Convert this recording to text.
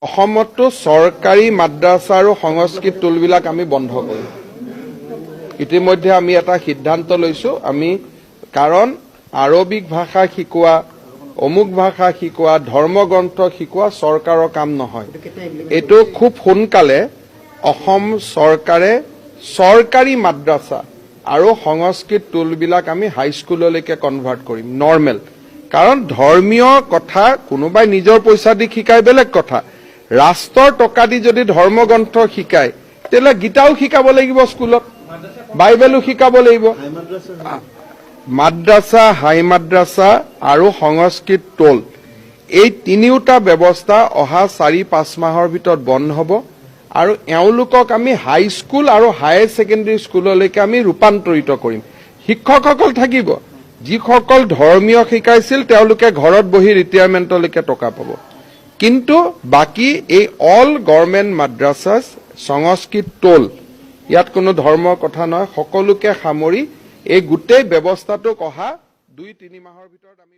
অসমতো চৰকাৰী মাদ্ৰাছা আৰু সংস্কৃত টোলবিলাক আমি বন্ধ কৰিম। ইতিমধ্যে আমি এটা সিদ্ধান্ত লৈছো আমি কাৰণ আৰবিক ভাষা শিকোৱা অমুক ভাষা শিকোৱা ধৰ্মগ্ৰন্থ শিকোৱা চৰকাৰৰ কাম নহয়। এইটো খুব সোনকালে অসম চৰকাৰে চৰকাৰী মাদ্ৰাছা আৰু সংস্কৃত টোলবিলাক আমি হাইস্কুললৈকে কনভাৰ্ট কৰিম নৰ্মেল। কাৰণ ধৰ্মীয় কথা কোনোবাই নিজৰ পইচা দি শিকায় বেলেগ কথা। ৰাষ্ট্ৰৰ টকা দি যদি ধৰ্মগ্ৰন্থ শিকায় তেলে গীতাও শিকাব লাগিব স্কুলত, বাইবেলো শিকাব লাগিব। মাদ্ৰাছা, হাই মাদ্ৰাছা আৰু সংস্কৃত টোল এই তিনিওটা ব্যৱস্থা অহা 4-5 মাহৰ ভিতৰত বন্ধ হ'ব আৰু এওঁলোকক আমি হাইস্কুল আৰু হায়াৰ ছেকেণ্ডেৰী স্কুললৈকে আমি ৰূপান্তৰিত কৰিম। শিক্ষকসকল থাকিব, যিসকল ধৰ্মীয় শিকাইছিল তেওঁলোকে ঘৰত বহি ৰিটায়াৰমেণ্টলৈকে টকা পাব। কিন্তু বাকী এই অল গভৰ্ণমেণ্ট মাদ্ৰাছাছ সংস্কৃত টোল ইয়াত কোনো ধৰ্মৰ কথা নহয়, সকলোকে সামৰি এই গোটেই ব্যৱস্থাটোক অহা 2-3 মাহৰ ভিতৰত আমি